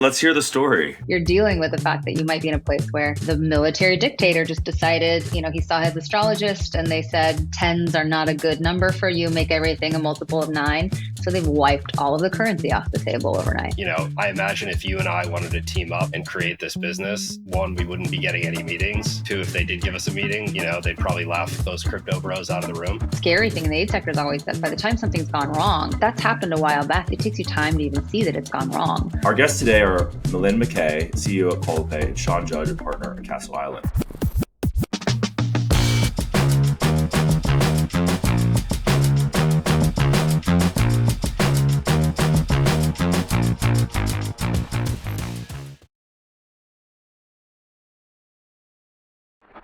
Let's hear the story. You're dealing with the fact that you might be in a place where the military dictator just decided, he saw his astrologist and they said tens are not a good number for you, make everything a multiple of nine. So they've wiped all of the currency off the table overnight. I imagine if you and I wanted to team up and create this business, one, we wouldn't be getting any meetings. Two, if they did give us a meeting, they'd probably laugh those crypto bros out of the room. Scary thing in the aid sector is always that by the time something's gone wrong, that's happened a while back. It takes you time to even see that it's gone wrong. Our guests today are Melyn McKay, CEO at Coala Pay, and Sean Judge, a partner at Castle Island.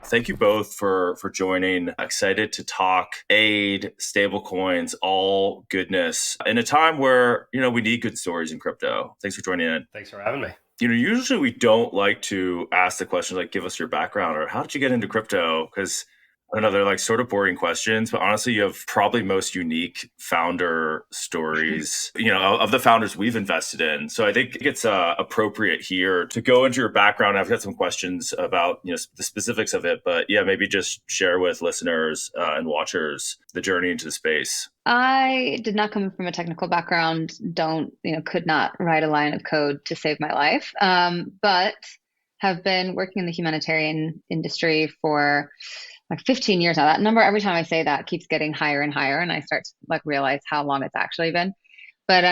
Thank you both for joining. Excited to talk aid, stablecoins, all goodness in a time where, we need good stories in crypto. Thanks for joining in. Thanks for having me. Usually we don't like to ask the question like, give us your background or how did you get into crypto? Because I don't know, they're like sort of boring questions, but honestly, you have probably most unique founder stories, of the founders we've invested in. So I think it's appropriate here to go into your background. I've got some questions about, the specifics of it, but yeah, maybe just share with listeners and watchers the journey into the space. I did not come from a technical background, could not write a line of code to save my life, but have been working in the humanitarian industry for like 15 years now. That number, every time I say that, keeps getting higher and higher, and I start to realize how long it's actually been. But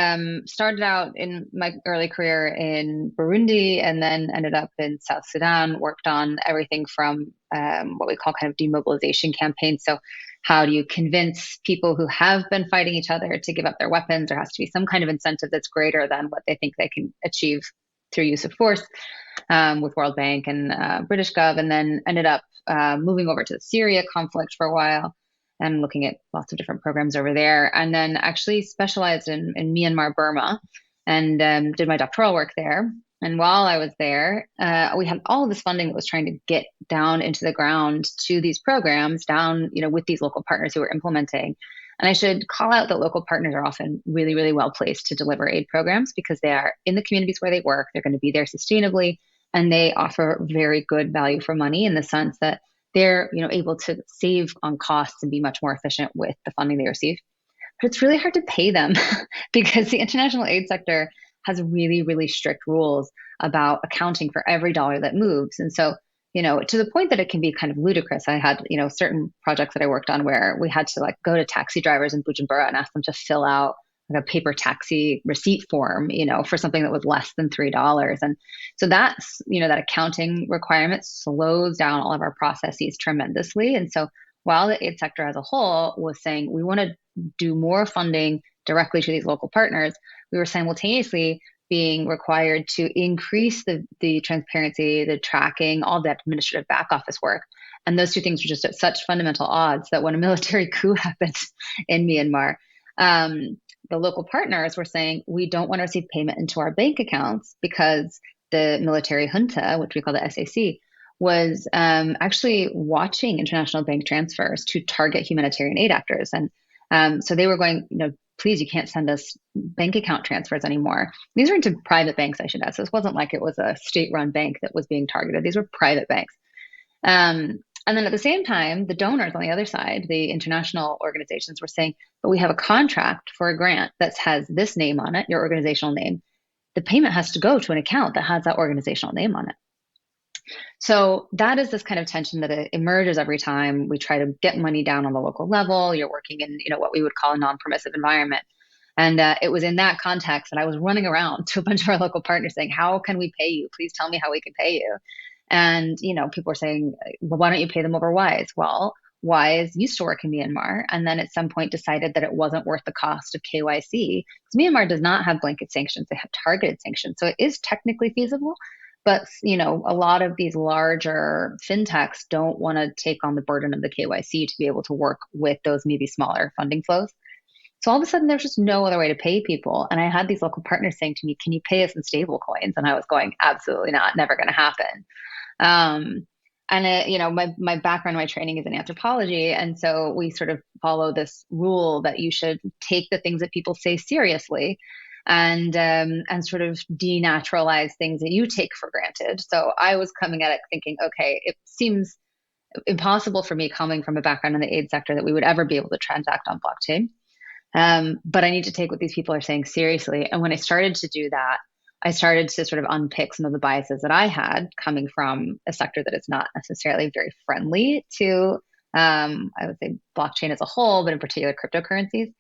started out in my early career in Burundi and then ended up in South Sudan, worked on everything from what we call kind of demobilization campaigns. So how do you convince people who have been fighting each other to give up their weapons? There has to be some kind of incentive that's greater than what they think they can achieve through use of force, with World Bank and British Gov, and then ended up moving over to the Syria conflict for a while and looking at lots of different programs over there. And then actually specialized in Myanmar, Burma, and did my doctoral work there. And while I was there, we had all of this funding that was trying to get down into the ground to these programs down, with these local partners who were implementing. And I should call out that local partners are often really, really well placed to deliver aid programs because they are in the communities where they work. They're going to be there sustainably, and they offer very good value for money in the sense that they're, able to save on costs and be much more efficient with the funding they receive. But it's really hard to pay them because the international aid sector has really, really strict rules about accounting for every dollar that moves. And so, to the point that it can be kind of ludicrous. I had, certain projects that I worked on where we had to go to taxi drivers in Bujumbura and ask them to fill out a paper taxi receipt form, for something that was less than $3. And so that's, that accounting requirement slows down all of our processes tremendously. And so while the aid sector as a whole was saying, we want to do more funding directly to these local partners, we were simultaneously being required to increase the transparency, the tracking, all the administrative back office work. And those two things were just at such fundamental odds that when a military coup happened in Myanmar, the local partners were saying, we don't want to receive payment into our bank accounts because the military junta, which we call the SAC, was actually watching international bank transfers to target humanitarian aid actors. And so they were going, please, you can't send us bank account transfers anymore. These were into private banks, I should add. So this wasn't like it was a state-run bank that was being targeted. These were private banks. And then at the same time, the donors on the other side, the international organizations were saying, but we have a contract for a grant that has this name on it, your organizational name. The payment has to go to an account that has that organizational name on it. So that is this kind of tension that it emerges every time we try to get money down on the local level. You're working in, what we would call a non-permissive environment. And it was in that context that I was running around to a bunch of our local partners saying, how can we pay you? Please tell me how we can pay you. And, people were saying, well, why don't you pay them over Wise? Well, Wise used to work in Myanmar and then at some point decided that it wasn't worth the cost of KYC because Myanmar does not have blanket sanctions. They have targeted sanctions. So it is technically feasible. But, a lot of these larger fintechs don't want to take on the burden of the KYC to be able to work with those maybe smaller funding flows. So all of a sudden, there's just no other way to pay people. And I had these local partners saying to me, can you pay us in stable coins? And I was going, absolutely not, never going to happen. My background, my training is in anthropology. And so we sort of follow this rule that you should take the things that people say seriously. and sort of denaturalize things that you take for granted. So I was coming at it thinking, okay, it seems impossible for me coming from a background in the aid sector that we would ever be able to transact on blockchain. But I need to take what these people are saying seriously. And when I started to do that, I started to sort of unpick some of the biases that I had coming from a sector that is not necessarily very friendly to, I would say, blockchain as a whole, but in particular cryptocurrencies,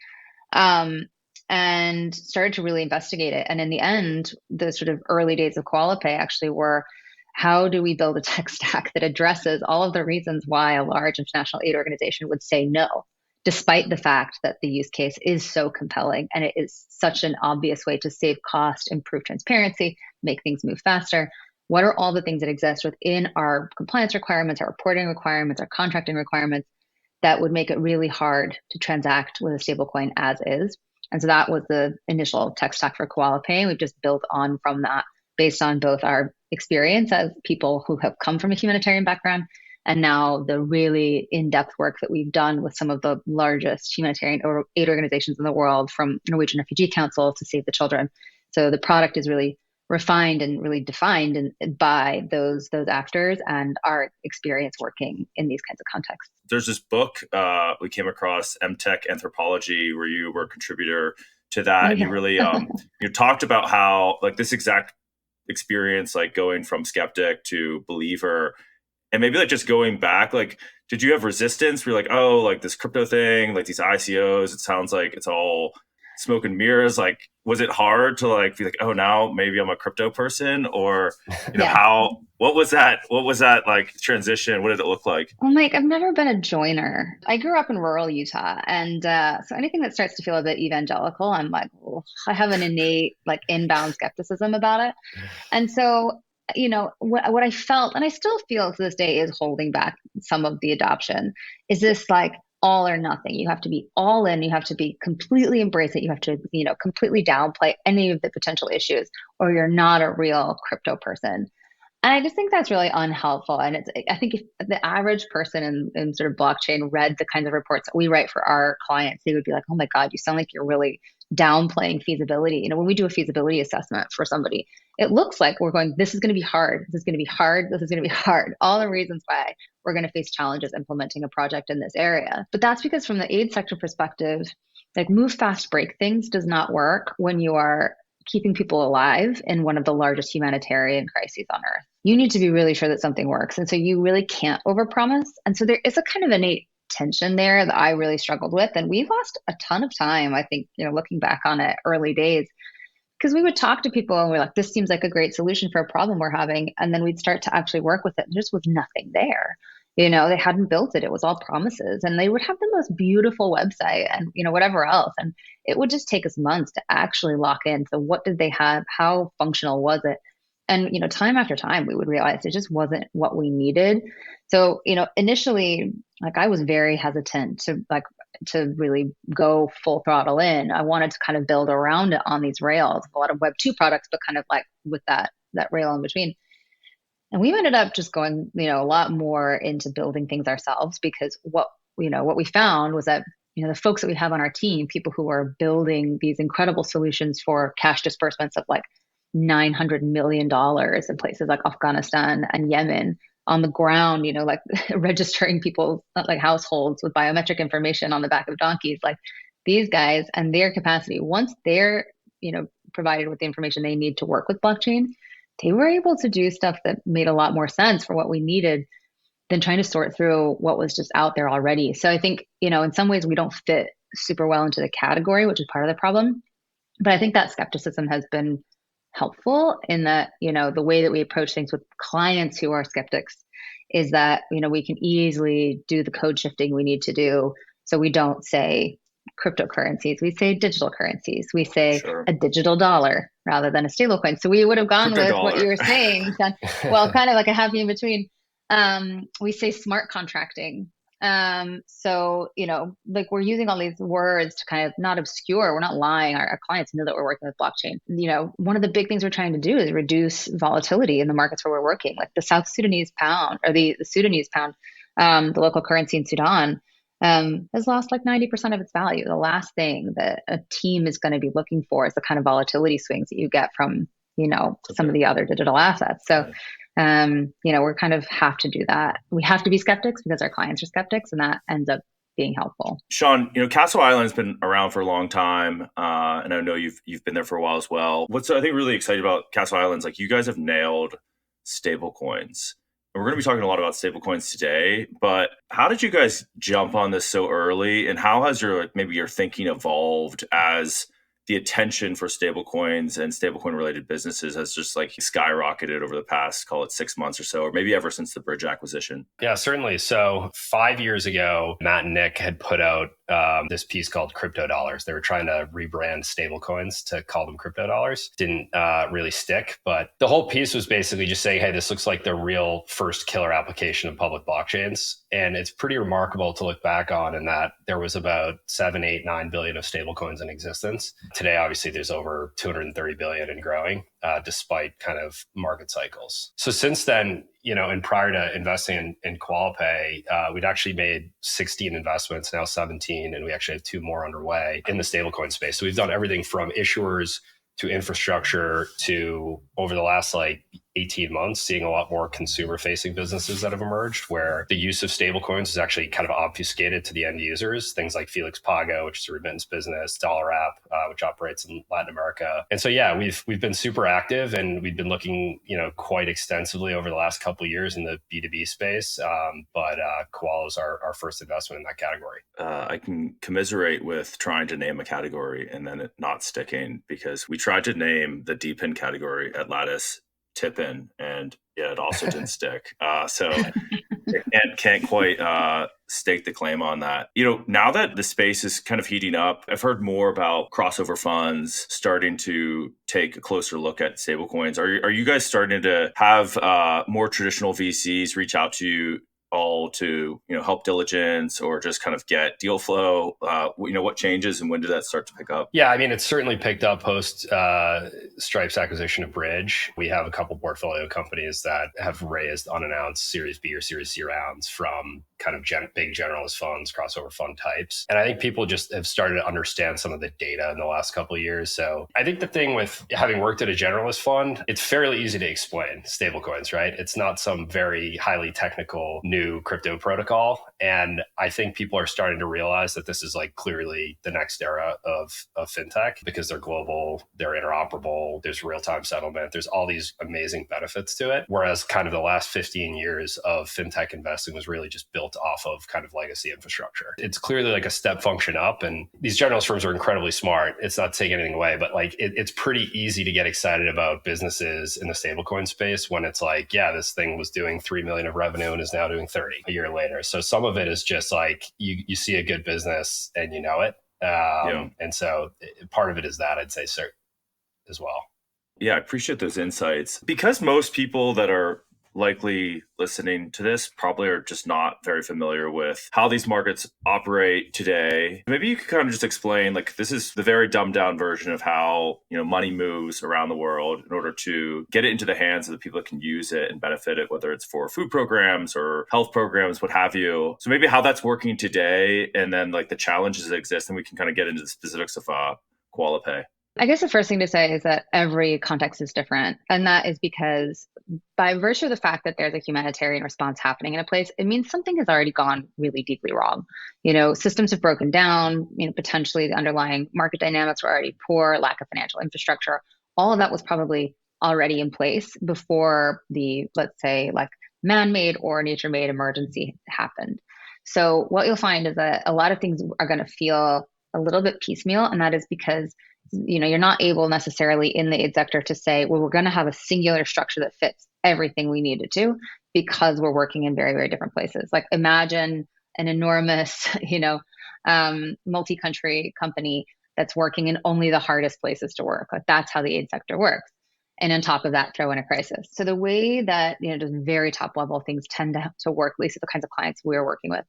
and started to really investigate it. And in the end, the sort of early days of Coala Pay actually were, how do we build a tech stack that addresses all of the reasons why a large international aid organization would say no, despite the fact that the use case is so compelling and it is such an obvious way to save cost, improve transparency, make things move faster? What are all the things that exist within our compliance requirements, our reporting requirements, our contracting requirements that would make it really hard to transact with a stablecoin as is? And so that was the initial tech stack for Coala Pay. We've just built on from that based on both our experience as people who have come from a humanitarian background and now the really in-depth work that we've done with some of the largest humanitarian aid organizations in the world, from Norwegian Refugee Council to Save the Children. So the product is really refined and really defined by those actors and our experience working in these kinds of contexts. There's this book we came across, MTech Anthropology, where you were a contributor to that. And you really you talked about how like this exact experience, like going from skeptic to believer, and maybe like just going back, like, did you have resistance? Were you like, oh, like this crypto thing, like these ICOs, it sounds like it's all smoke and mirrors. Like, was it hard to like be like, oh, now maybe I'm a crypto person? Or, you know, what was that like transition? What did it look like? Well, Mike, I've never been a joiner. I grew up in rural Utah. And so anything that starts to feel a bit evangelical, I'm like, oh, I have an innate like inbound skepticism about it. And so, you know, what I felt, and I still feel to this day, is holding back some of the adoption, is this like all or nothing. You have to be all in. You have to be completely embrace it. You have to, you know, completely downplay any of the potential issues, or you're not a real crypto person. And I just think that's really unhelpful. And I think if the average person in sort of blockchain read the kinds of reports that we write for our clients, they would be like, oh my God, you sound like you're really downplaying feasibility. You know, when we do a feasibility assessment for somebody, it looks like we're going, this is going to be hard. This is going to be hard. This is going to be hard. All the reasons why we're going to face challenges implementing a project in this area. But that's because from the aid sector perspective, like move fast, break things does not work when you are keeping people alive in one of the largest humanitarian crises on earth. You need to be really sure that something works. And so you really can't overpromise. And so there is a kind of innate tension there that I really struggled with. And we lost a ton of time, I think, you know, looking back on it, early days, because we would talk to people and we're like, this seems like a great solution for a problem we're having. And then we'd start to actually work with it. And there just was nothing there. You know, they hadn't built it. It was all promises. And they would have the most beautiful website and, you know, whatever else. And it would just take us months to actually lock in. So what did they have? How functional was it? And, you know, time after time, we would realize it just wasn't what we needed. So, you know, initially, like I was very hesitant to really go full throttle in. I wanted to kind of build around it on these rails, a lot of Web 2 products, but kind of like with that rail in between. And we ended up just going, you know, a lot more into building things ourselves, because what we found was that, you know, the folks that we have on our team, people who are building these incredible solutions for cash disbursements of like $900 million in places like Afghanistan and Yemen, on the ground, you know, like registering people's like households with biometric information on the back of donkeys, like these guys and their capacity, once they're, you know, provided with the information they need to work with blockchain, they were able to do stuff that made a lot more sense for what we needed than trying to sort through what was just out there already. So I think, you know, in some ways we don't fit super well into the category, which is part of the problem. But I think that skepticism has been helpful in that, you know, the way that we approach things with clients who are skeptics is that, you know, we can easily do the code shifting we need to do. So we don't say cryptocurrencies, we say digital currencies, we say a digital dollar rather than a stablecoin. So we would have gone with what you were saying, well, kind of like a happy in between. We say smart contracting. So, you know, like we're using all these words to kind of not obscure, we're not lying. Our clients know that we're working with blockchain. You know, one of the big things we're trying to do is reduce volatility in the markets where we're working, like the South Sudanese pound or the Sudanese pound, the local currency in Sudan. has lost like 90% of its value. The last thing that a team is going to be looking for is the kind of volatility swings that you get from, some of the other digital assets. So, we're kind of have to do that. We have to be skeptics because our clients are skeptics, and that ends up being helpful. Sean, Castle Island's been around for a long time, and I know you've been there for a while as well. What's I think really exciting about Castle Island's like you guys have nailed stablecoins. And we're going to be talking a lot about stablecoins today, but how did you guys jump on this so early, and how has maybe your thinking evolved as the attention for stablecoins and stablecoin related businesses has just like skyrocketed over the past, call it 6 months or so, or maybe ever since the Bridge acquisition? Yeah, certainly. So 5 years ago, Matt and Nick had put out this piece called Crypto Dollars. They were trying to rebrand stablecoins to call them crypto dollars. Didn't really stick, but the whole piece was basically just saying, hey, this looks like the real first killer application of public blockchains. And it's pretty remarkable to look back on in that there was about 7, 8, 9 billion of stablecoins in existence. Today, obviously, there's over 230 billion and growing, despite kind of market cycles. So since then, and prior to investing in Coala Pay, we'd actually made 16 investments, now 17, and we actually have 2 more underway in the stablecoin space. So we've done everything from issuers to infrastructure to, over the last 18 months, seeing a lot more consumer-facing businesses that have emerged where the use of stablecoins is actually kind of obfuscated to the end users. Things like Felix Pago, which is a remittance business, Dollar App, which operates in Latin America. And so, yeah, we've been super active, and we've been looking, quite extensively over the last couple of years in the B2B space. But Koala is our first investment in that category. I can commiserate with trying to name a category and then it not sticking, because we tried to name the DePIN category at Lattice Tip-In, and yeah, it also didn't stick. So can't quite stake the claim on that. Now that the space is kind of heating up, I've heard more about crossover funds starting to take a closer look at stablecoins. Are you guys starting to have more traditional VCs reach out to you all to help diligence or just kind of get deal flow? What changes and when did that start to pick up? Yeah, I mean, it's certainly picked up post Stripe's acquisition of Bridge. We have a couple portfolio companies that have raised unannounced Series B or Series C rounds from kind of big generalist funds, crossover fund types. And I think people just have started to understand some of the data in the last couple of years. So I think the thing with having worked at a generalist fund, it's fairly easy to explain stablecoins, right? It's not some very highly technical new crypto protocol. And I think people are starting to realize that this is clearly the next era of fintech, because they're global, they're interoperable, there's real-time settlement, there's all these amazing benefits to it. Whereas kind of the last 15 years of fintech investing was really just built off of kind of legacy infrastructure. It's clearly a step function up, and these generalist firms are incredibly smart. It's not taking anything away, but it's pretty easy to get excited about businesses in the stablecoin space when it's this thing was doing 3 million of revenue and is now doing 30 a year later. So some of it is just you see a good business and you know it. And so part of it is that, I'd say, sir, as well. Yeah, I appreciate those insights. Because most people that are likely listening to this probably are just not very familiar with how these markets operate today. Maybe you could kind of just explain, this is the very dumbed down version of how, money moves around the world in order to get it into the hands of the people that can use it and benefit it, whether it's for food programs or health programs, what have you. So maybe how that's working today, and then the challenges that exist, and we can kind of get into the specifics of Coala Pay. I guess the first thing to say is that every context is different. And that is because by virtue of the fact that there's a humanitarian response happening in a place, it means something has already gone really deeply wrong. Systems have broken down, potentially the underlying market dynamics were already poor, lack of financial infrastructure. All of that was probably already in place before the, let's say, man-made or nature-made emergency happened. So what you'll find is that a lot of things are going to feel a little bit piecemeal, and that is because you're not able necessarily in the aid sector to say, well, we're going to have a singular structure that fits everything we needed to, because we're working in very, very different places. Imagine an enormous, multi-country company that's working in only the hardest places to work. That's how the aid sector works. And on top of that, throw in a crisis. So the way that, just very top level things tend to work, at least with the kinds of clients we're working with,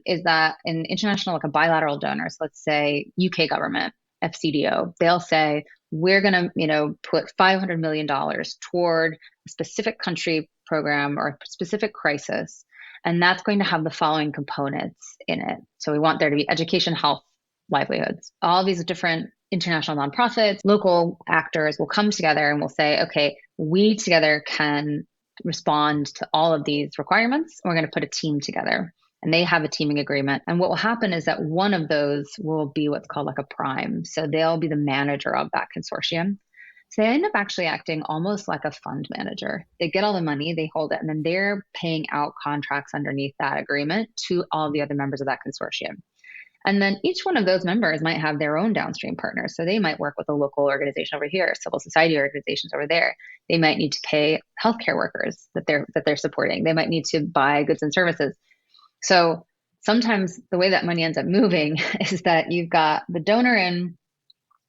is that in international, a bilateral donors, let's say UK government, FCDO, they'll say, we're going to, put $500 million toward a specific country program or a specific crisis. And that's going to have the following components in it. So we want there to be education, health, livelihoods. All these different international nonprofits, local actors will come together and will say, okay, we together can respond to all of these requirements. We're going to put a team together. And they have a teaming agreement. And what will happen is that one of those will be what's called like a prime. So they'll be the manager of that consortium. So they end up actually acting almost like a fund manager. They get all the money, they hold it, and then they're paying out contracts underneath that agreement to all the other members of that consortium. And then each one of those members might have their own downstream partners. So they might work with a local organization over here, civil society organizations over there. They might need to pay healthcare workers that they're supporting. They might need to buy goods and services. So sometimes the way that money ends up moving is that you've got the donor in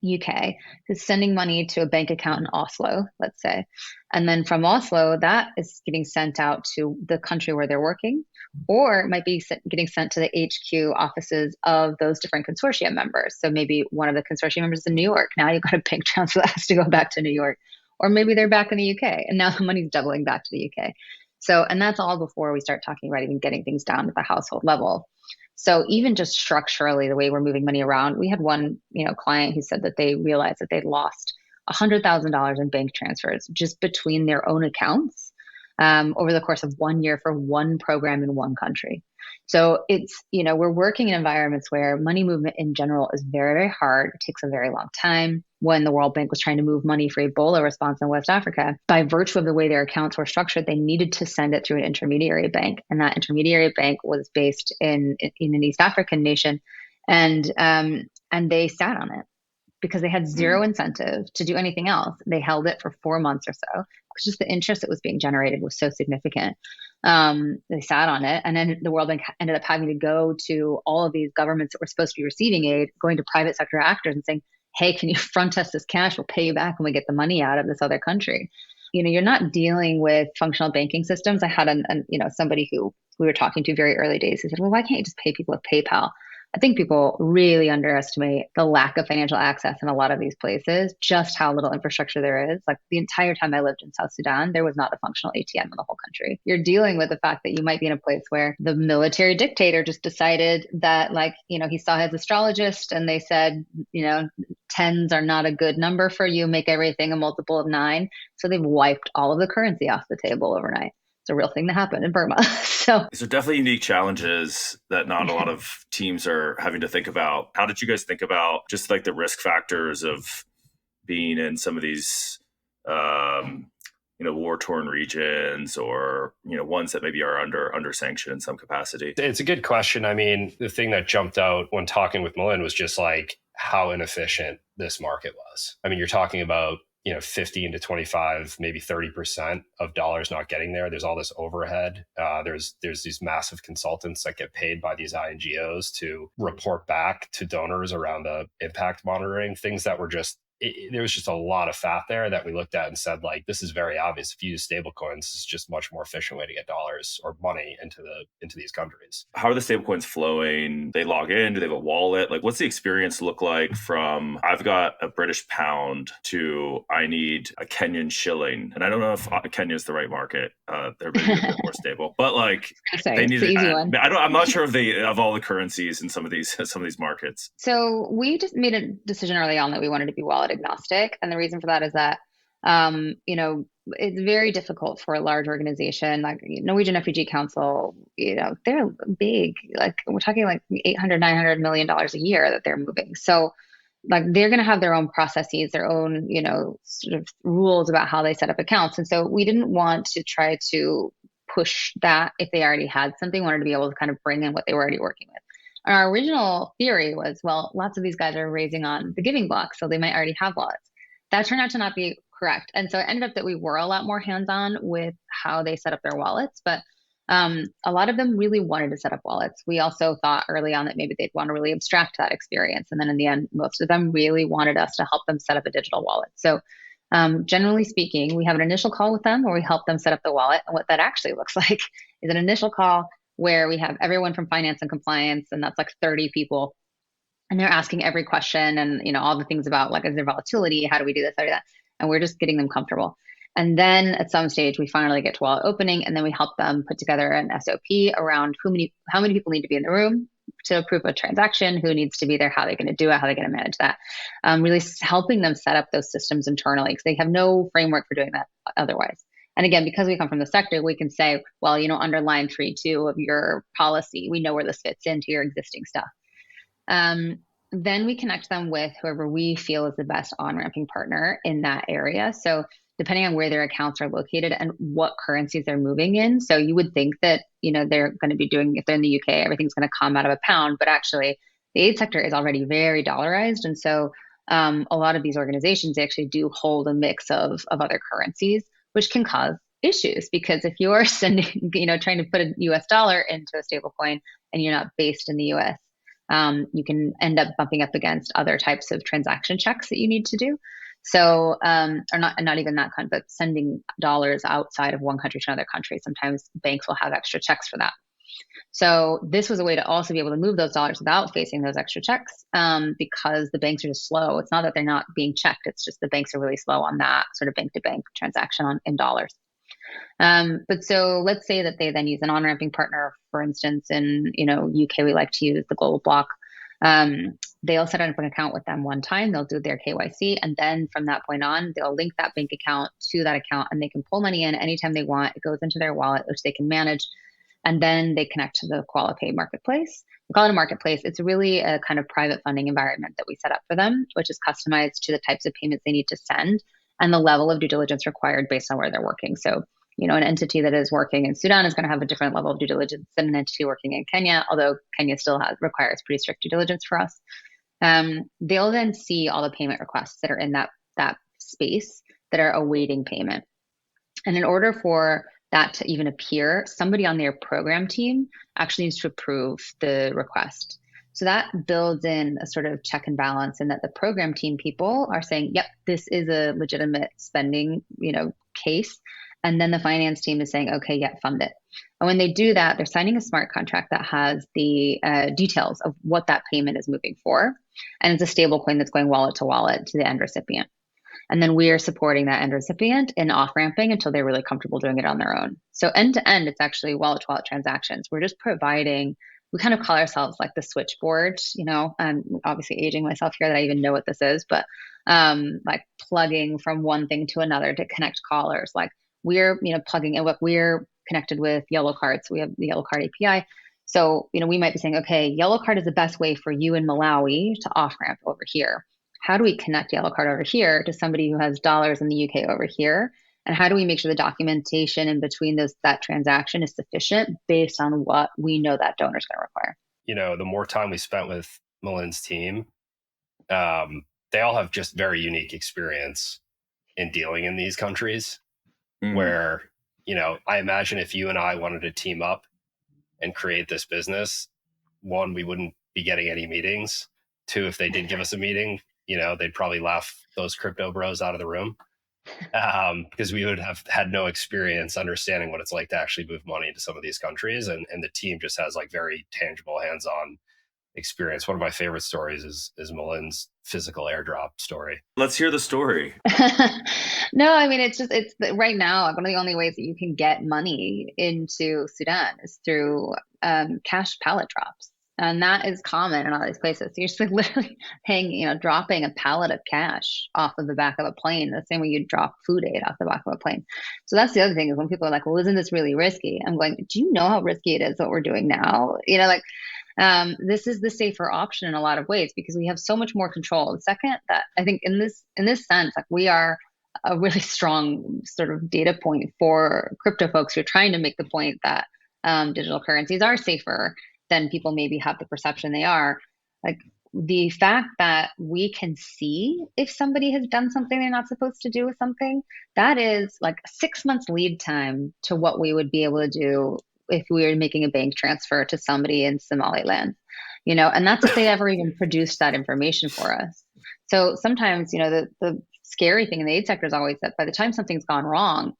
UK who's sending money to a bank account in Oslo, let's say. And then from Oslo, that is getting sent out to the country where they're working, or it might be getting sent to the HQ offices of those different consortium members. So maybe one of the consortium members is in New York. Now you've got a bank transfer that has to go back to New York. Or maybe they're back in the UK and now the money's doubling back to the UK. So, and that's all before we start talking about even getting things down to the household level. So even just structurally, the way we're moving money around, we had one, client who said that they realized that they'd lost $100,000 in bank transfers just between their own accounts over the course of 1 year for one program in one country. So it's, we're working in environments where money movement in general is very, very hard. It takes a very long time. When the World Bank was trying to move money for Ebola response in West Africa, by virtue of the way their accounts were structured, they needed to send it through an intermediary bank. And that intermediary bank was based in an East African nation. And they sat on it because they had zero incentive to do anything else. They held it for 4 months or so because just the interest that was being generated was so significant. They sat on it. And then the World Bank ended up having to go to all of these governments that were supposed to be receiving aid, going to private sector actors and saying, hey, can you front us this cash? We'll pay you back when we get the money out of this other country. You're not dealing with functional banking systems. I had somebody who we were talking to very early days who said, well, why can't you just pay people with PayPal? I think people really underestimate the lack of financial access in a lot of these places, just how little infrastructure there is. Like the entire time I lived in South Sudan, there was not a functional ATM in the whole country. You're dealing with the fact that you might be in a place where the military dictator just decided that, he saw his astrologist and they said, tens are not a good number for you, make everything a multiple of 9. So they've wiped all of the currency off the table overnight. It's a real thing that happened in Burma. So these are definitely unique challenges that not a lot of teams are having to think about. How did you guys think about just like the risk factors of being in some of these, war-torn regions or, ones that maybe are under sanction in some capacity? It's a good question. I mean, the thing that jumped out when talking with Melyn was just like how inefficient this market was. I mean, you're talking about 15 to 25, maybe 30% of dollars not getting there. There's all this overhead. There's these massive consultants that get paid by these INGOs to report back to donors around the impact monitoring, things that were just, there was just a lot of fat there that we looked at and said, this is very obvious. If you use stablecoins, it's just much more efficient way to get dollars or money into these countries. How are the stablecoins flowing? They log in? Do they have a wallet? What's the experience look like from I've got a British pound to I need a Kenyan shilling? And I don't know if Kenya is the right market. They're maybe a bit more stable, but they need the easy one. I'm not sure of all the currencies in some of these markets. So we just made a decision early on that we wanted to be wallet agnostic. And the reason for that is that, it's very difficult for a large organization like Norwegian Refugee Council. They're big, we're talking $800, $900 million a year that they're moving. So they're going to have their own processes, their own, sort of rules about how they set up accounts. And so we didn't want to try to push that if they already had something. We wanted to be able to kind of bring in what they were already working with. And our original theory was, well, lots of these guys are raising on the giving block, so they might already have wallets. That turned out to not be correct. And so it ended up that we were a lot more hands-on with how they set up their wallets. But a lot of them really wanted to set up wallets. We also thought early on that maybe they'd want to really abstract that experience. And then in the end, most of them really wanted us to help them set up a digital wallet. So generally speaking, we have an initial call with them where we help them set up the wallet. And what that actually looks like is an initial call where we have everyone from finance and compliance, and that's 30 people. And they're asking every question and, all the things about is there volatility? How do we do this? How do we do that? And we're just getting them comfortable. And then at some stage, we finally get to wallet opening, and then we help them put together an SOP around how many people need to be in the room to approve a transaction, who needs to be there, how they're going to do it, how they're going to manage that. Really helping them set up those systems internally, because they have no framework for doing that otherwise. And again, because we come from the sector, we can say, well, under line 3.2 of your policy, we know where this fits into your existing stuff. Then we connect them with whoever we feel is the best on-ramping partner in that area. So depending on where their accounts are located and what currencies they're moving in. So you would think that, they're going to be doing, if they're in the UK, everything's going to come out of a pound, but actually the aid sector is already very dollarized. And so a lot of these organizations, they actually do hold a mix of other currencies, which can cause issues, because if you're sending, trying to put a US dollar into a stable coin and you're not based in the US, you can end up bumping up against other types of transaction checks that you need to do. So, or not even that kind, but sending dollars outside of one country to another country. Sometimes banks will have extra checks for that. So this was a way to also be able to move those dollars without facing those extra checks, because the banks are just slow. It's not that they're not being checked. It's just the banks are really slow on that sort of bank-to-bank transaction in dollars. But so let's say that they then use an on-ramping partner, for instance, in UK, we like to use the Global Block. They'll set up an account with them one time, they'll do their KYC, and then from that point on, they'll link that bank account to that account, and they can pull money in anytime they want. It goes into their wallet, which they can manage, and then they connect to the Coala Pay marketplace. We call it a marketplace. It's really a kind of private funding environment that we set up for them, which is customized to the types of payments they need to send and the level of due diligence required based on where they're working. So an entity that is working in Sudan is going to have a different level of due diligence than an entity working in Kenya, although Kenya still requires pretty strict due diligence for us. They'll then see all the payment requests that are in that space that are awaiting payment. And in order for that to even appear, somebody on their program team actually needs to approve the request. So that builds in a sort of check and balance, and that the program team people are saying, yep, this is a legitimate spending, case. And then the finance team is saying, okay, yeah, fund it. And when they do that, they're signing a smart contract that has the details of what that payment is moving for. And it's a stable coin that's going wallet to wallet to the end recipient. And then we are supporting that end recipient in off-ramping until they're really comfortable doing it on their own. So end to end, it's actually wallet to wallet transactions. We're just providing, we kind of call ourselves like the switchboard, I'm obviously aging myself here that I even know what this is, but like plugging from one thing to another to connect callers. Like we're, plugging in, we're connected with Yellow Card. So we have the Yellow Card API. So, we might be saying, okay, Yellow Card is the best way for you in Malawi to off-ramp over here. How do we connect Yellow Card over here to somebody who has dollars in the UK over here? And how do we make sure the documentation in between that transaction is sufficient based on what we know that donor is going to require? The more time we spent with Melyn's team, they all have just very unique experience in dealing in these countries. Where, I imagine if you and I wanted to team up and create this business, one, we wouldn't be getting any meetings. Two, if they did give us a meeting, they'd probably laugh those crypto bros out of the room, because we would have had no experience understanding what it's like to actually move money into some of these countries. And the team just has like very tangible hands-on experience. One of my favorite stories is Melyn's physical airdrop story. Let's hear the story. No, I mean, it's right now, one of the only ways that you can get money into Sudan is through cash pallet drops. And that is common in all these places. So you're just like literally dropping a pallet of cash off of the back of a plane, the same way you drop food aid off the back of a plane. So that's the other thing, is when people are like, well, isn't this really risky? I'm going, do you know how risky it is what we're doing now? This is the safer option in a lot of ways, because we have so much more control. The second that I think in this sense, like we are a really strong sort of data point for crypto folks who are trying to make the point that digital currencies are safer than people maybe have the perception they are. Like the fact that we can see if somebody has done something they're not supposed to do with something, that is like 6 months lead time to what we would be able to do if we were making a bank transfer to somebody in Somaliland, and that's if they ever even produced that information for us. So sometimes, the scary thing in the aid sector is always that by the time something's gone wrong,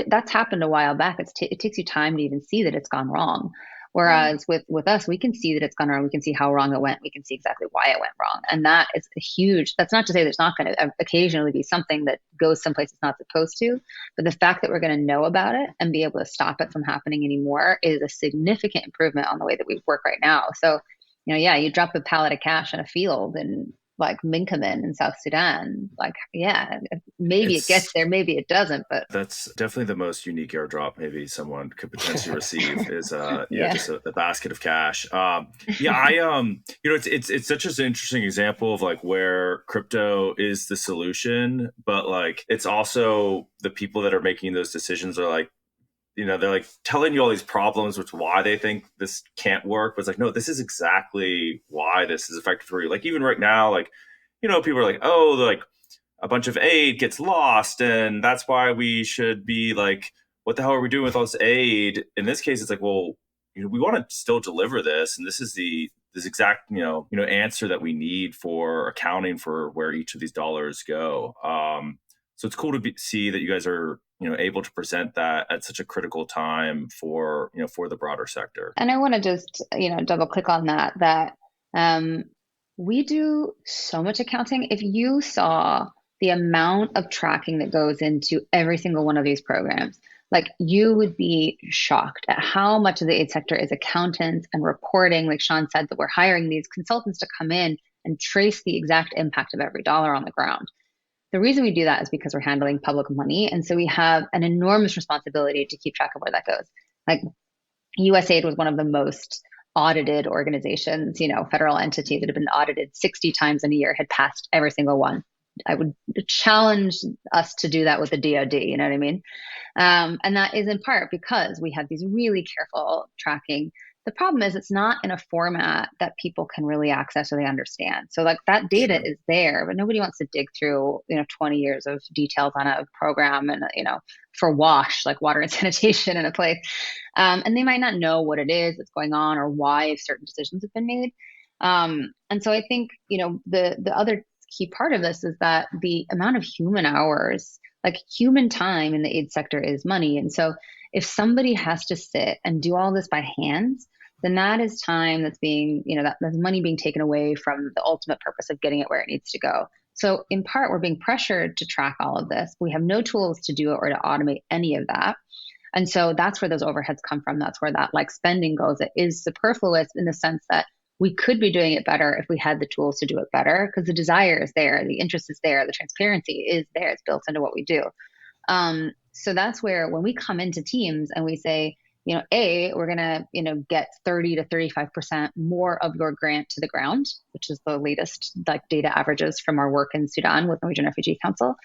that's happened a while back. It takes you time to even see that it's gone wrong. Whereas with us, we can see that it's gone wrong. We can see how wrong it went. We can see exactly why it went wrong. And that is a huge, that's not to say there's not going to occasionally be something that goes someplace it's not supposed to, but the fact that we're going to know about it and be able to stop it from happening anymore is a significant improvement on the way that we work right now. So, yeah, you drop a pallet of cash in a field and like Minkaman in South Sudan, like, yeah, maybe it gets there, maybe it doesn't, but that's definitely the most unique airdrop maybe someone could potentially receive is just a basket of cash. It's such an interesting example of like where crypto is the solution, but like it's also the people that are making those decisions are like, they're like telling you all these problems, which why they think this can't work. But it's like, no, this is exactly why this is effective for you. Like even right now, like, people are like, oh, like a bunch of aid gets lost. And that's why we should be like, what the hell are we doing with all this aid? In this case, it's like, well, we want to still deliver this. And this is this exact, answer that we need for accounting for where each of these dollars go. So it's cool to see that you guys are, able to present that at such a critical time for, for the broader sector. And I want to just, double click on that we do so much accounting. If you saw the amount of tracking that goes into every single one of these programs, like you would be shocked at how much of the aid sector is accountants and reporting. Like Sean said, that we're hiring these consultants to come in and trace the exact impact of every dollar on the ground. The reason we do that is because we're handling public money. And so we have an enormous responsibility to keep track of where that goes. Like USAID was one of the most audited organizations, federal entities that have been audited 60 times in a year, had passed every single one. I would challenge us to do that with the DoD, you know what I mean? And that is in part because we have these really careful tracking. The problem is it's not in a format that people can really access or they understand. So like that data is there, but nobody wants to dig through, 20 years of details on a program and, for WASH, like water and sanitation in a place. And they might not know what it is that's going on or why certain decisions have been made. And so I think, the other key part of this is that the amount of human hours, like human time in the aid sector is money. And so if somebody has to sit and do all this by hands, then that is time that's being, that's money being taken away from the ultimate purpose of getting it where it needs to go. So in part, we're being pressured to track all of this. We have no tools to do it or to automate any of that. And so that's where those overheads come from. That's where that like spending goes. It is superfluous in the sense that we could be doing it better if we had the tools to do it better, because the desire is there, the interest is there, the transparency is there, it's built into what we do. So that's where when we come into teams and we say, we're going to, get 30 to 35% more of your grant to the ground, which is the latest like data averages from our work in Sudan with Norwegian Refugee Council,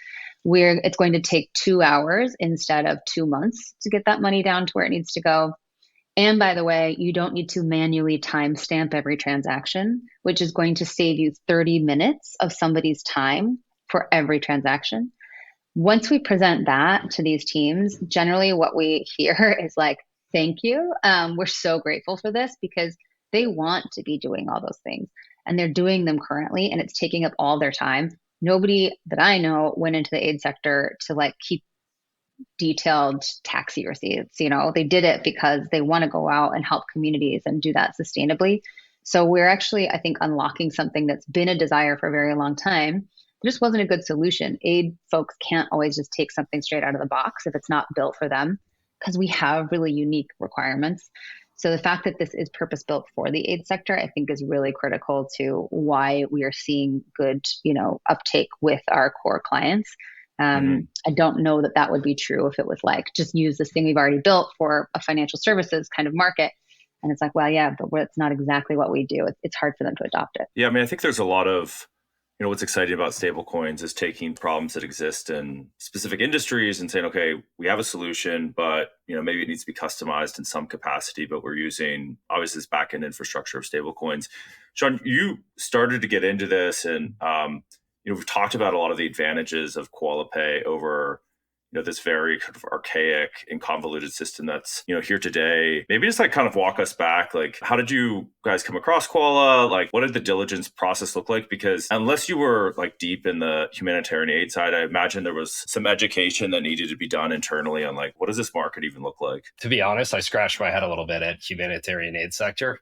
where it's going to take 2 hours instead of 2 months to get that money down to where it needs to go. And by the way, you don't need to manually timestamp every transaction, which is going to save you 30 minutes of somebody's time for every transaction. Once we present that to these teams, generally what we hear is like, thank you. We're so grateful for this because they want to be doing all those things and they're doing them currently and it's taking up all their time. Nobody that I know went into the aid sector to like keep detailed taxi receipts. They did it because they want to go out and help communities and do that sustainably. So we're actually, I think, unlocking something that's been a desire for a very long time. There just wasn't a good solution. Aid folks can't always just take something straight out of the box if it's not built for them, because we have really unique requirements. So the fact that this is purpose-built for the aid sector, I think is really critical to why we are seeing good, uptake with our core clients. I don't know that would be true if it was like, just use this thing we've already built for a financial services kind of market. And it's like, well, yeah, but it's not exactly what we do. It's hard for them to adopt it. Yeah, I mean, I think there's a lot of, what's exciting about stablecoins is taking problems that exist in specific industries and saying, okay, we have a solution, but, maybe it needs to be customized in some capacity, but we're using obviously this backend infrastructure of stablecoins. Sean, you started to get into this and, we've talked about a lot of the advantages of Coala Pay over, this very kind of archaic and convoluted system that's, here today. Maybe just like kind of walk us back. Like, how did you guys come across Coala? Like, what did the diligence process look like? Because unless you were like deep in the humanitarian aid side, I imagine there was some education that needed to be done internally on like, what does this market even look like? To be honest, I scratched my head a little bit at humanitarian aid sector,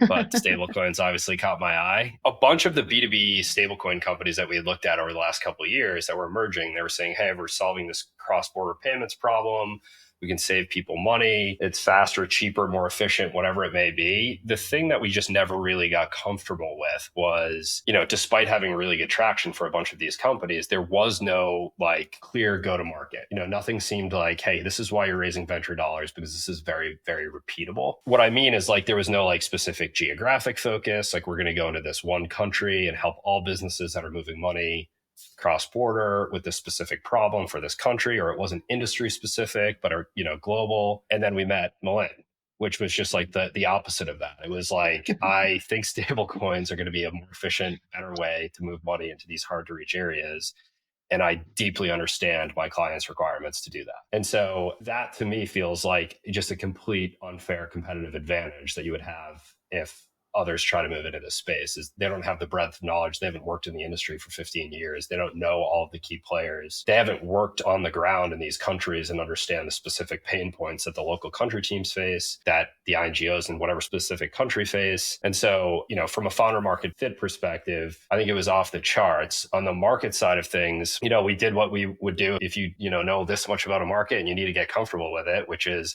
but stablecoins obviously caught my eye. A bunch of the B2B stablecoin companies that we had looked at over the last couple of years that were emerging, they were saying, hey, we're solving this cross-border payments problem. We can save people money. It's faster, cheaper, more efficient, whatever it may be. The thing that we just never really got comfortable with was, despite having really good traction for a bunch of these companies, there was no like clear go-to-market. Nothing seemed like, hey, this is why you're raising venture dollars, because this is very, very repeatable. What I mean is like there was no like specific geographic focus. Like we're going to go into this one country and help all businesses that are moving money cross-border with this specific problem for this country, or it wasn't industry specific, but are, global. And then we met Melyn, which was just like the opposite of that. It was like, I think stable coins are going to be a more efficient, better way to move money into these hard to reach areas. And I deeply understand my clients' requirements to do that. And so that to me feels like just a complete unfair competitive advantage that you would have if others try to move into this space. Is they don't have the breadth of knowledge. They haven't worked in the industry for 15 years. They don't know all of the key players. They haven't worked on the ground in these countries and understand the specific pain points that the local country teams face, that the INGOs in whatever specific country face. And so, from a founder market fit perspective, I think it was off the charts. On the market side of things, we did what we would do if you know this much about a market and you need to get comfortable with it, which is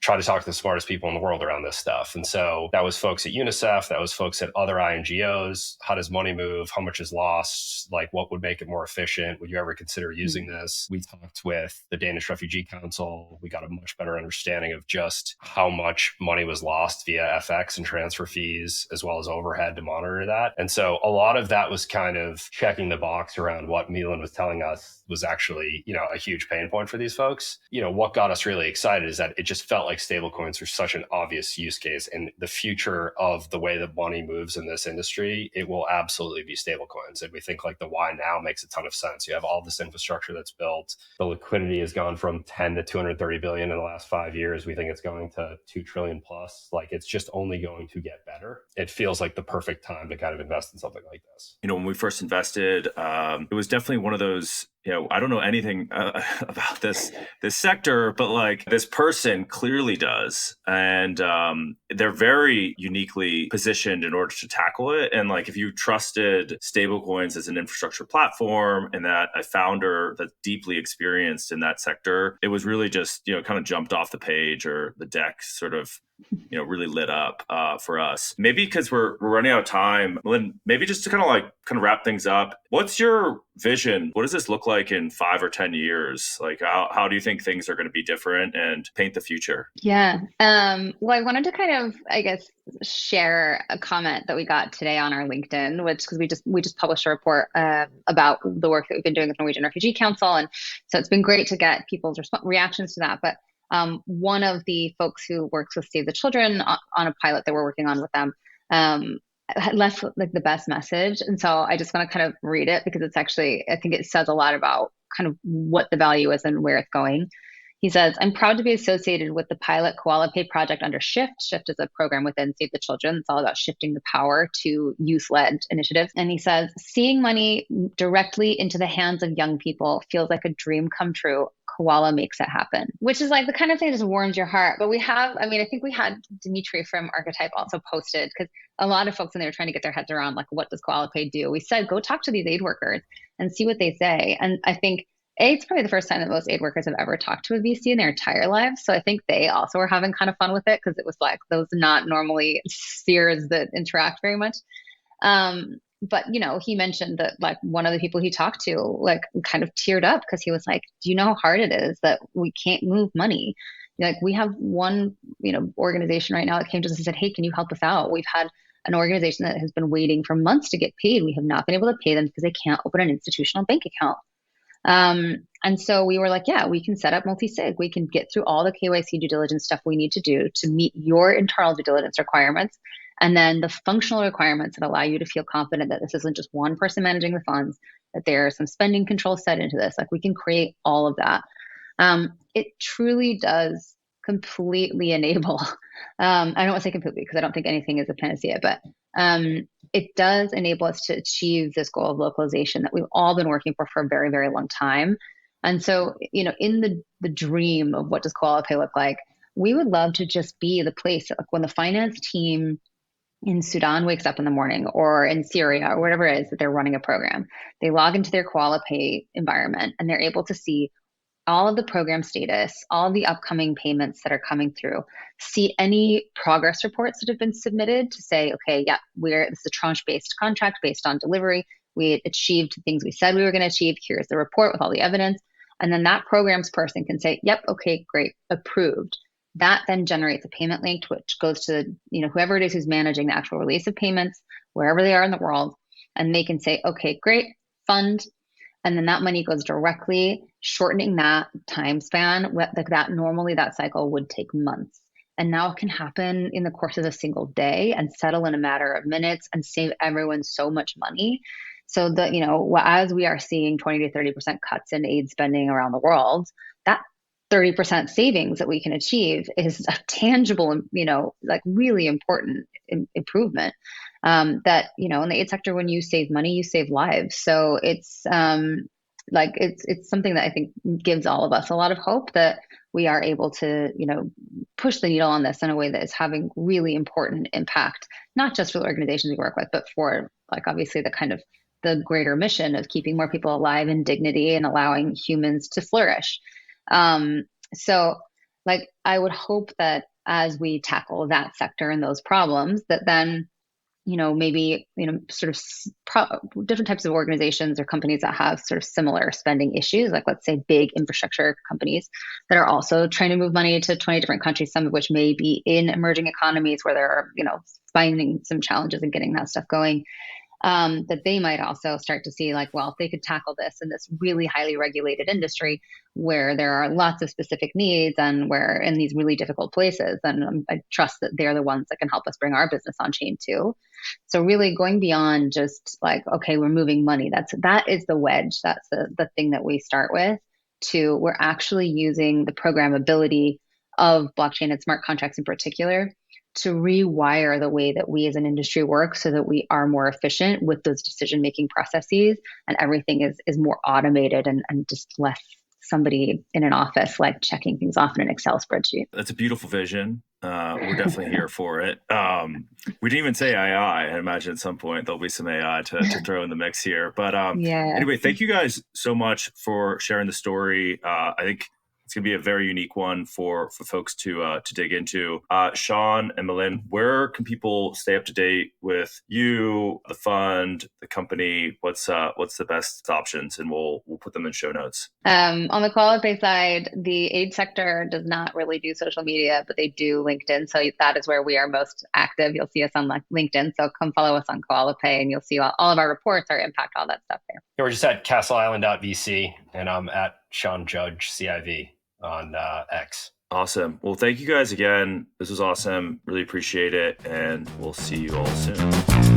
try to talk to the smartest people in the world around this stuff. And so that was folks at UNICEF, that was folks at other INGOs. How does money move? How much is lost? Like, what would make it more efficient? Would you ever consider using this? We talked with the Danish Refugee Council. We got a much better understanding of just how much money was lost via FX and transfer fees, as well as overhead to monitor that. And so a lot of that was kind of checking the box around what Melyn was telling us was actually, a huge pain point for these folks. What got us really excited is that it just felt like stablecoins are such an obvious use case, and the future of the way that money moves in this industry, it will absolutely be stablecoins. And we think like the why now makes a ton of sense. You have all this infrastructure that's built. The liquidity has gone from 10 to 230 billion in the last 5 years. We think it's going to 2 trillion plus. Like it's just only going to get better. It feels like the perfect time to kind of invest in something like this. When we first invested, it was definitely one of those, I don't know anything about this sector, but like this person clearly does. And they're very uniquely positioned in order to tackle it. And like if you trusted stablecoins as an infrastructure platform and that a founder that's deeply experienced in that sector, it was really just, kind of jumped off the page or the deck sort of really lit up for us. Maybe because we're running out of time, Melyn, maybe just to kind of wrap things up, what's your vision? What does this look like in 5 or 10 years? Like, how do you think things are going to be different and paint the future? Yeah. Well, I wanted to kind of, I guess, share a comment that we got today on our LinkedIn, which because we just published a report about the work that we've been doing with Norwegian Refugee Council, and so it's been great to get people's reactions to that. But one of the folks who works with Save the Children on a pilot that we're working on with them left like the best message. And so I just want to kind of read it because it's actually, I think it says a lot about kind of what the value is and where it's going. He says, I'm proud to be associated with the pilot Coala Pay project under Shift. Shift is a program within Save the Children. It's all about shifting the power to youth-led initiatives. And he says, seeing money directly into the hands of young people feels like a dream come true. Coala makes it happen, which is like the kind of thing that just warms your heart. But I think we had Dimitri from Archetype also posted, because a lot of folks when they were trying to get their heads around, like, what does Coala Pay do? We said, go talk to these aid workers and see what they say. And I think it's probably the first time that most aid workers have ever talked to a VC in their entire lives. So I think they also were having kind of fun with it because it was like those not normally spheres that interact very much. But, he mentioned that like one of the people he talked to like kind of teared up because he was like, do you know how hard it is that we can't move money? Like we have one, organization right now that came to us and said, hey, can you help us out? We've had an organization that has been waiting for months to get paid. We have not been able to pay them because they can't open an institutional bank account. And so we were like, yeah, we can set up multi-sig. We can get through all the KYC due diligence stuff we need to do to meet your internal due diligence requirements. And then the functional requirements that allow you to feel confident that this isn't just one person managing the funds, that there are some spending controls set into this. Like we can create all of that. It truly does completely enable. I don't want to say completely because I don't think anything is a panacea, but it does enable us to achieve this goal of localization that we've all been working for a very, very long time. And so, in the dream of what does Coala Pay look like, we would love to just be the place that, like, when the finance team in Sudan wakes up in the morning, or in Syria, or whatever it is that they're running a program, they log into their Coala Pay environment and they're able to see all of the program status, all of the upcoming payments that are coming through, see any progress reports that have been submitted to say, okay, yeah, this is a tranche-based contract based on delivery. We achieved things we said we were going to achieve. Here's the report with all the evidence. And then that programs person can say, yep, okay, great, approved. That then generates a payment link, which goes to whoever it is who's managing the actual release of payments, wherever they are in the world. And they can say, okay, great, fund. And then that money goes directly, shortening that time span. Normally that cycle would take months. And now it can happen in the course of a single day and settle in a matter of minutes and save everyone so much money. So that, as we are seeing 20 to 30% cuts in aid spending around the world, that 30% savings that we can achieve is a tangible, really important improvement. That, in the aid sector, when you save money, you save lives. So it's it's something that I think gives all of us a lot of hope that we are able to, push the needle on this in a way that is having really important impact, not just for the organizations we work with, but for, obviously the greater mission of keeping more people alive in dignity and allowing humans to flourish. So I would hope that as we tackle that sector and those problems, that then, maybe, sort of different types of organizations or companies that have sort of similar spending issues, like let's say big infrastructure companies that are also trying to move money to 20 different countries, some of which may be in emerging economies where there are, finding some challenges in getting that stuff going. That they might also start to see if they could tackle this in this really highly regulated industry where there are lots of specific needs and we're in these really difficult places. And I trust that they're the ones that can help us bring our business on chain too. So really going beyond just okay, we're moving money. That is the wedge. That's the thing that we start with, to we're actually using the programmability of blockchain and smart contracts in particular to rewire the way that we as an industry work so that we are more efficient with those decision-making processes and everything is more automated and just less somebody in an office checking things off in an Excel spreadsheet. That's a beautiful vision. We're definitely here for it. We didn't even say AI. I imagine at some point there'll be some AI to throw in the mix here. But anyway, thank you guys so much for sharing the story. I think it's going to be a very unique one for folks to dig into. Sean and Melyn, where can people stay up to date with you, the fund, the company? What's the best options? And we'll put them in show notes. On the Coala Pay side, the aid sector does not really do social media, but they do LinkedIn. So that is where we are most active. You'll see us on LinkedIn. So come follow us on Coala Pay and you'll see all of our reports, our impact, all that stuff there. Yeah, we're just at castleisland.vc and I'm at Sean Judge CIV on X. Awesome. Well, thank you guys again. This was awesome. Really appreciate it. And we'll see you all soon.